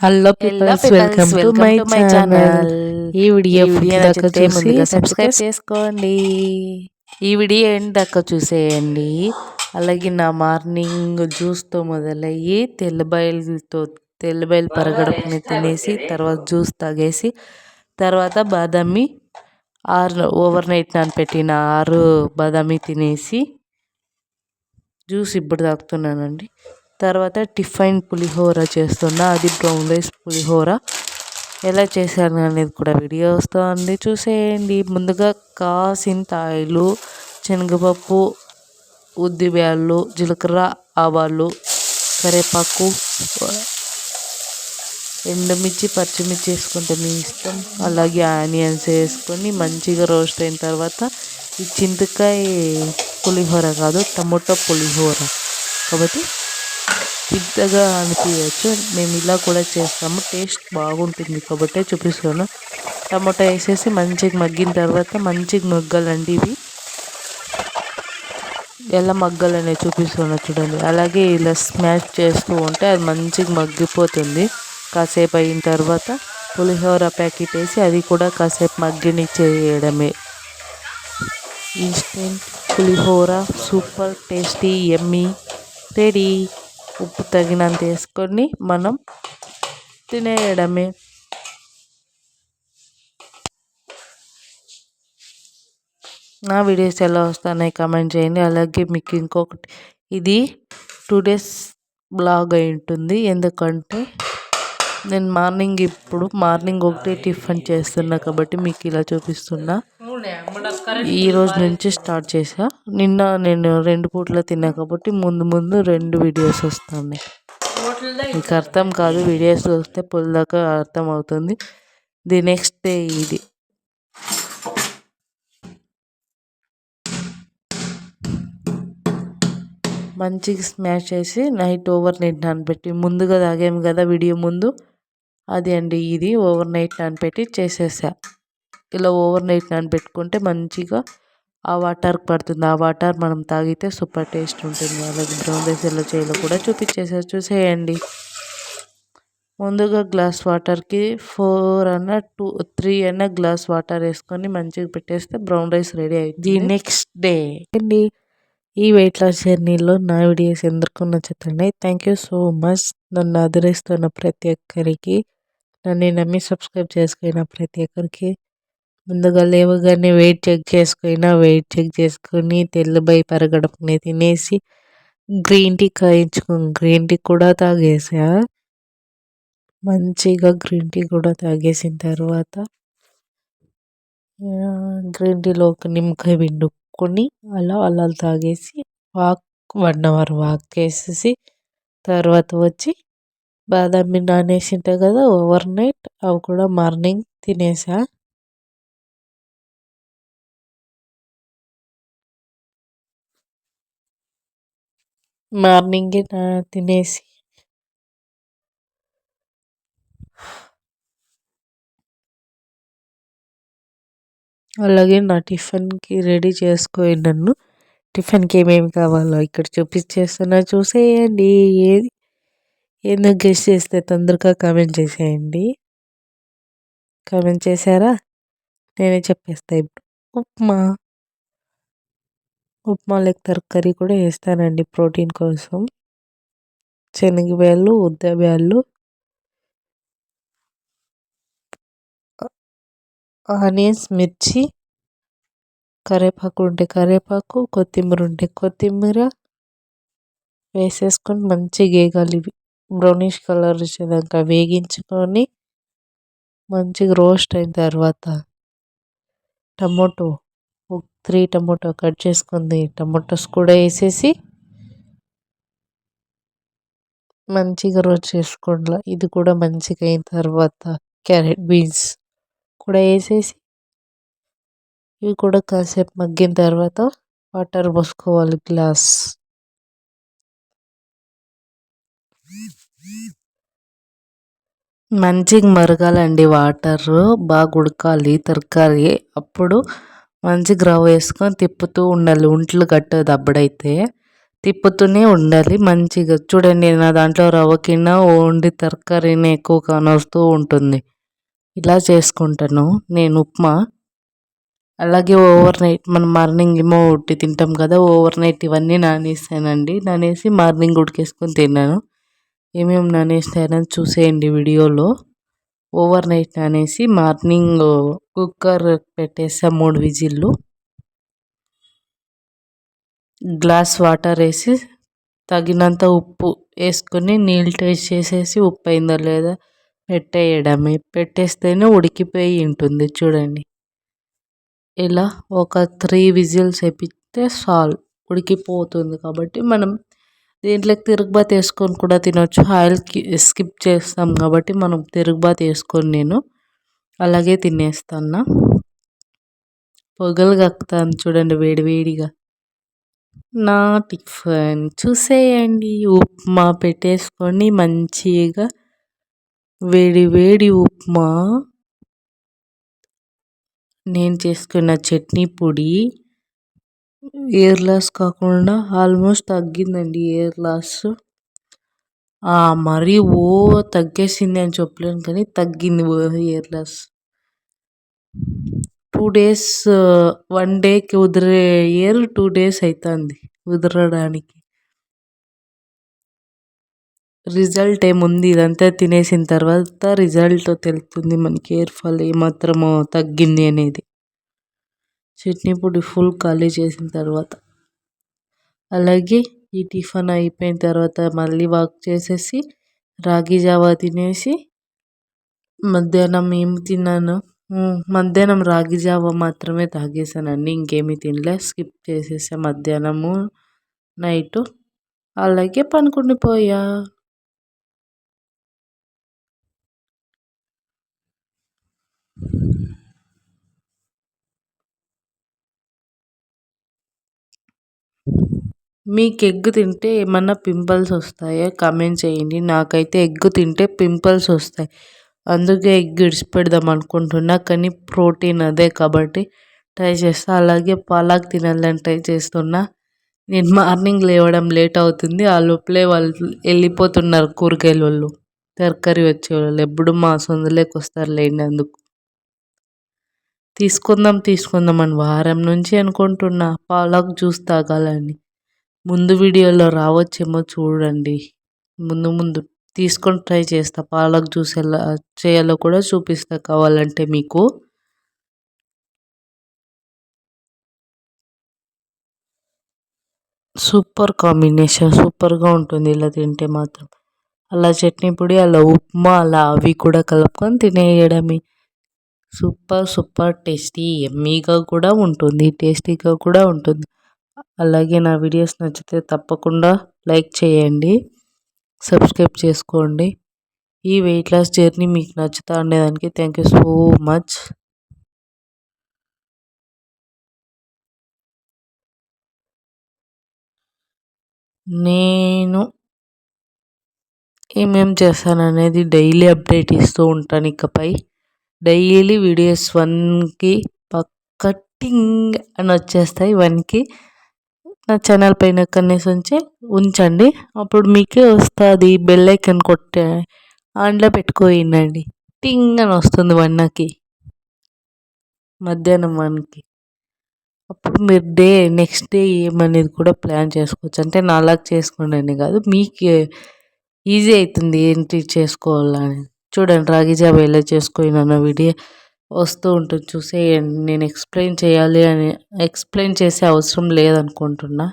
Hello peoples, welcome to my channel. ఈ video దాకా చూసి సబ్స్క్రైబ్ చేసుకోండి. ఈ వీడియో ఎండ్ దాకా చూసేయండి. అలాగే నా మార్నింగ్ జ్యూస్తో మొదలయ్యి తెల్లబయలు పరగడపుని తినేసి తర్వాత జ్యూస్ తాగేసి తర్వాత బాదామి ఓవర్ నైట్ నానపెట్టిన 6 బాదామి తినేసి జ్యూస్ ఇప్పుడు తాగుతున్నానండి. తర్వాత టిఫిన్ పులిహోర చేస్తున్నా, అది బ్రౌన్ రైస్ పులిహోర. ఎలా చేశాను అనేది కూడా వీడియో వస్తుంది, చూసేయండి. ముందుగా కాసింత ఆయిలు, శనగపప్పు, ఉద్దిబ్యాళ్ళు, జీలకర్ర, ఆవాలు, కరివేపాకు, ఎండుమిర్చి, పచ్చిమిర్చి వేసుకుంటే మీ ఇష్టం. అలాగే ఆనియన్స్ వేసుకొని మంచిగా రోస్ట్ అయిన తర్వాత ఈ చింతకాయ పులిహోర కాదు, టమోటో పులిహోర కాబట్టి పెద్దగా అనిపించచ్చు. మేము ఇలా కూడా చేస్తాము, టేస్ట్ బాగుంటుంది కాబట్టి చూపిస్తాను. టమాటా వేసేసి మంచిగా మగ్గిన తర్వాత మంచిగా మగ్గాలండి. ఇవి ఎలా మగ్గాలనే చూపిస్తున్నా చూడండి. అలాగే ఇలా స్మాష్ చేస్తూ ఉంటే అది మంచిగా మగ్గిపోతుంది. కాసేపు అయిన తర్వాత పులిహోర ప్యాకెట్ వేసి అది కూడా కాసేపు మగ్గనిచ్చేయడమే. ఇన్స్టెంట్ పులిహోర సూపర్ టేస్టీ యమ్మీ రెడీ. ఉప్పు తగినంత వేసుకొని మనం తినేయడమే. నా వీడియోస్ ఎలా వస్తున్నాయి కామెంట్ చేయండి. అలాగే మీకు ఇంకొకటి, ఇది 2 days బ్లాగ్ అయి ఉంటుంది. ఎందుకంటే నేను మార్నింగ్ ఒకటే టిఫిన్ చేస్తున్నా కాబట్టి మీకు ఇలా చూపిస్తున్నా. ఈ రోజు నుంచి స్టార్ట్ చేసా. నిన్న నేను 2 పూటలు తిన్నా కాబట్టి ముందు 2 వీడియోస్ వస్తున్నాయి. మీకు అర్థం కాదు, వీడియోస్ వస్తే దాకా అర్థం అవుతుంది. ది నెక్స్ట్ డే ఇది. మంచిగా స్మాష్ చేసి నైట్ ఓవర్ నైట్ నానబెట్టి ముందుగా తాగాము కదా వీడియో ముందు, అది అండి. ఇది ఓవర్ నైట్ నానబెట్టి చేసేసా. ఇలా ఓవర్ నైట్ నానబెట్టుకుంటే మంచిగా ఆ వాటర్కి పడుతుంది. ఆ వాటర్ మనం తాగితే సూపర్ టేస్ట్ ఉంటుంది. అలాగే బ్రౌన్ రైస్ ఎలా చేయాలో కూడా చూసేయండి. ముందుగా గ్లాస్ వాటర్కి 3 అన్న గ్లాస్ వాటర్ వేసుకొని మంచిగా పెట్టేస్తే బ్రౌన్ రైస్ రెడీ అవుతుంది. నెక్స్ట్ డే అండి. ఈ వెయిట్ లాస్ జర్నీలో నా వీడియోస్ ఎందరికీ నచ్చుతున్నాయి. Thank you so much. నన్ను ఆదరిస్తున్న ప్రతి ఒక్కరికి, నన్ను నమ్మి సబ్స్క్రైబ్ చేసుకున్న ప్రతి ఒక్కరికి, ముందుగా లేవగానే వెయిట్ చెక్ చేసుకొని తెల్లబై పరగడపుని తినేసి గ్రీన్ టీ కూడా తాగేసా. మంచిగా గ్రీన్ టీ కూడా తాగేసిన తర్వాత గ్రీన్ టీలో ఒక నిమ్మకాయ పిండుకొని అలా తాగేసి 1 hour వాక్ చేసేసి తర్వాత వచ్చి బాదామి నానేసి ఉంటాయి కదా ఓవర్ నైట్, అవి కూడా మార్నింగ్ తినేసా. మార్నింగే తినేసి అలాగే నా టిఫిన్కి రెడీ చేసుకొని నన్ను టిఫిన్కి ఏమేమి కావాలో ఇక్కడ చూపించేస్తున్నా, చూసేయండి. ఏదో గెస్ట్ చేస్తే తొందరగా కామెంట్ చేసేయండి. కామెంట్ చేశారా? నేనే చెప్పేస్తా ఇప్పుడు. ఉప్మాలోకి తరకారీ కూడా వేస్తానండి ప్రోటీన్ కోసం. శనగబ్యాళ్ళు, ఉద్దిబ్యాళ్ళు, ఆనియన్స్, మిర్చి, కరివేపాకు ఉంటే కరివేపాకు, కొత్తిమీర ఉంటే కొత్తిమీర వేసేసుకొని మంచిగా వేగాలి. బ్రౌనిష్ కలర్ వచ్చేదాకా వేగించుకొని మంచిగా రోస్ట్ అయిన తర్వాత టమోటో 3 టమోటో కట్ చేసుకుంది టమోటోస్ కూడా వేసేసి మంచిగా రోస్ట్ చేసుకోండి. ఇది కూడా మంచిగా అయిన తర్వాత క్యారెట్, బీన్స్ కూడా వేసేసి ఇవి కూడా కాసేపు మగ్గిన తర్వాత వాటర్ పోసుకోవాలి గ్లాస్. మంచిగా మరగాలండి వాటర్, బాగా ఉడకాలి తరకారీ. అప్పుడు మంచిగా రవ్వ వేసుకొని తిప్పుతూ ఉండాలి, ఒంట్లు కట్టదు అప్పుడైతే. తిప్పుతూనే ఉండాలి మంచిగా. చూడండి నా దాంట్లో రవ్వ కింద ఓన్లీ తరకారీనే ఎక్కువ కానొస్తూ ఉంటుంది. ఇలా చేసుకుంటాను నేను ఉప్మా. అలాగే ఓవర్ నైట్ మనం మార్నింగ్ ఏమో ఉట్టి తింటాం కదా, ఓవర్ నైట్ ఇవన్నీ నానేసానండి. నానేసి మార్నింగ్ ఉడికేసుకొని తిన్నాను. ఏమేమి నానేసానని చూసేయండి వీడియోలో. ఓవర్ నైట్ నానేసి మార్నింగ్ కుక్కర్ పెట్టేసా 3 విజిల్లు. గ్లాస్ వాటర్ వేసి తగినంత ఉప్పు వేసుకొని నీళ్ళు టేస్ట్ చేసేసి ఉప్పు అయిందా లేదా పెట్టేయడమే. పెట్టేస్తేనే ఉడికిపోయి ఉంటుంది చూడండి. ఇలా ఒక 3 విజిల్స్ వేపిస్తే చాలు, ఉడికిపోతుంది. కాబట్టి మనం దీంట్లోకి తిరుగుబాతు వేసుకొని కూడా తినొచ్చు. ఆయిల్కి స్కిప్ చేస్తాం కాబట్టి మనం తిరుగుబాతు వేసుకొని నేను అలాగే తినేస్తాను. పొగలు కక్కుతాను చూడండి వేడి వేడిగా. నా టిఫిన్ చూసేయండి. ఉప్మా పెట్టేసుకొని మంచిగా వేడి వేడి ఉప్మా, నేను చేసుకున్న చట్నీ పొడి. ఎయిర్ లాస్ కాకుండా ఆల్మోస్ట్ తగ్గిందండి ఎయిర్ లాస్. మరీ తగ్గేసింది అని చెప్పలేను కానీ తగ్గింది ఎయిర్ లాస్. 2 డేస్, 1 డేకి ఉదిరే ఎయిర్ 2 డేస్ అవుతుంది ఉదరడానికి. రిజల్ట్ ఏముంది, ఇదంతా తినేసిన తర్వాత రిజల్ట్ తెలుస్తుంది మనకి ఎయిర్ ఫాల్ ఏమాత్రమో తగ్గింది అనేది. చట్నీ పొడి ఫుల్ ఖాళీ చేసిన తర్వాత. అలాగే ఈ టిఫిన్ అయిపోయిన తర్వాత మళ్ళీ వాక్ చేసేసి రాగి జావా తినేసి మధ్యాహ్నం ఏం తిన్నాను, మధ్యాహ్నం రాగి జావా మాత్రమే తాగేసానండి. ఇంకేమీ తినలే, స్కిప్ చేసేసా మధ్యాహ్నము నైటు. అలాగే పనుకుని పోయా. మీకు ఎగ్ తింటే ఏమన్నా పింపుల్స్ వస్తాయా కామెంట్ చేయండి. నాకైతే ఎగ్ తింటే పింపుల్స్ వస్తాయి. అందుకే ఎగ్ ఇడిచిపెడదాం అనుకుంటున్నా, కానీ ప్రోటీన్ అదే కాబట్టి ట్రై చేస్తా. అలాగే పాలక్ తినాలని ట్రై చేస్తున్నా. నేను మార్నింగ్ లేవడం లేట్ అవుతుంది. ఆ లోపలే వాళ్ళు వెళ్ళిపోతున్నారు కూరగాయల వాళ్ళు, తరకారీ వచ్చేవాళ్ళు. ఎప్పుడు మా సొందులోకి వస్తారు లేండి. అందుకు తీసుకుందాం అని వారం నుంచి అనుకుంటున్నా పాలక్ జ్యూస్ తాగాలని. ముందు వీడియోలో రావచ్చేమో చూడండి. ముందు తీసుకొని ట్రై చేస్తా. పాలక్ జ్యూస్ ఎలా చేయాలో కూడా చూపిస్తా కావాలంటే మీకు. సూపర్ కాంబినేషన్, సూపర్గా ఉంటుంది ఇలా తింటే మాత్రం. అలా చట్నీ పొడి, అలా ఉప్మా, అలా అవి కూడా కలుపుకొని తినేయడమే. సూపర్ టేస్టీ, ఎమ్మీగా కూడా ఉంటుంది, టేస్టీగా కూడా ఉంటుంది. అలాగే నా వీడియోస్ నచ్చితే తప్పకుండా లైక్ చేయండి, సబ్స్క్రైబ్ చేసుకోండి. ఈ వెయిట్ లాస్ జర్నీ మీకు నచ్చుతా ఉండేదానికి థ్యాంక్ యూ సో మచ్. నేను ఏమేం చేస్తాననేది డైలీ అప్డేట్ ఇస్తూ ఉంటాను. ఇకపై డైలీ వీడియోస్ 1కి పక్క టింగ్ అని వచ్చేస్తాయి. 1కి నా ఛానల్ పైన కనీసం ఉంచండి, అప్పుడు మీకే వస్తుంది. బెల్ ఐకాన్ కొట్టే ఆన్లో పెట్టుకోయిందండి, టింగ్ అని వస్తుంది 1కి, మధ్యాహ్నం 1కి. అప్పుడు మీరు నెక్స్ట్ డే ఏమనేది కూడా ప్లాన్ చేసుకోవచ్చు. అంటే నాలాగా చేసుకోండి అని కాదు, మీకు ఈజీ అవుతుంది ఏంటి చేసుకోవాలని. చూడండి రాగి జావ ఎలా చేసుకున్నాను వీడియో వస్తూ ఉంటుంది చూసేయండి. నేను ఎక్స్ప్లెయిన్ చేసే అవసరం లేదనుకుంటున్నా,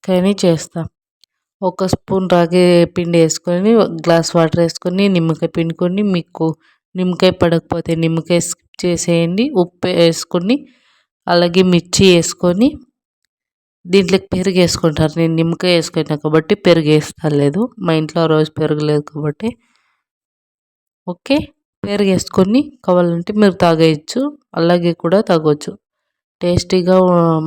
కానీ చేస్తా. 1 స్పూన్ రాగి పిండి వేసుకొని, గ్లాస్ వాటర్ వేసుకొని, నిమ్మకాయ పిండుకొని, మీకు నిమ్మకాయ పడకపోతే నిమ్మకాయ స్కిప్ చేసేయండి. ఉప్పు వేసుకొని, అలాగే మిర్చి వేసుకొని, దీంట్లోకి పెరుగు వేసుకుంటారు. నేను నిమ్మకాయ వేసుకున్నా కాబట్టి పెరుగు వేస్తలేదు, మా ఇంట్లో ఆ రోజు పెరుగు లేదు కాబట్టి. ఓకే, పెరుగు వేసుకొని కావాలంటే మీరు తాగేయచ్చు, అలాగే కూడా తాగొచ్చు. టేస్టీగా,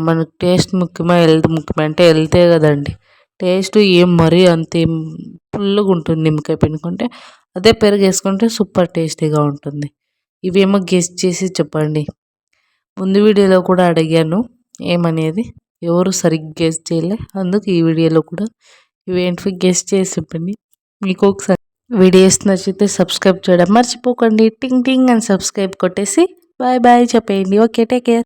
మనకు టేస్ట్ ముఖ్యమా హెల్త్ ముఖ్యమా అంటే హెల్తే కదండి. టేస్ట్ ఏం మరీ అంతేం ఫుల్గా ఉంటుంది నిమ్మకాయ పిండుకుంటే. అదే పెరుగు వేసుకుంటే సూపర్ టేస్టీగా ఉంటుంది. ఇవేమో గెస్ చేసి చెప్పండి. ముందు వీడియోలో కూడా అడిగాను ఏమనేది, ఎవరు సరిగ్గా గెస్ చేయలే. అందుకు ఈ వీడియోలో కూడా ఇవేంటివి గెస్ చేసి చెప్పండి. మీకు ఒకసారి వీడియోస్ నచ్చితే సబ్స్క్రైబ్ చేయడం మర్చిపోకండి. టింగ్ టింగ్ అని సబ్స్క్రైబ్ కొట్టేసి బాయ్ బాయ్ చెప్పేయండి. Okay, take care.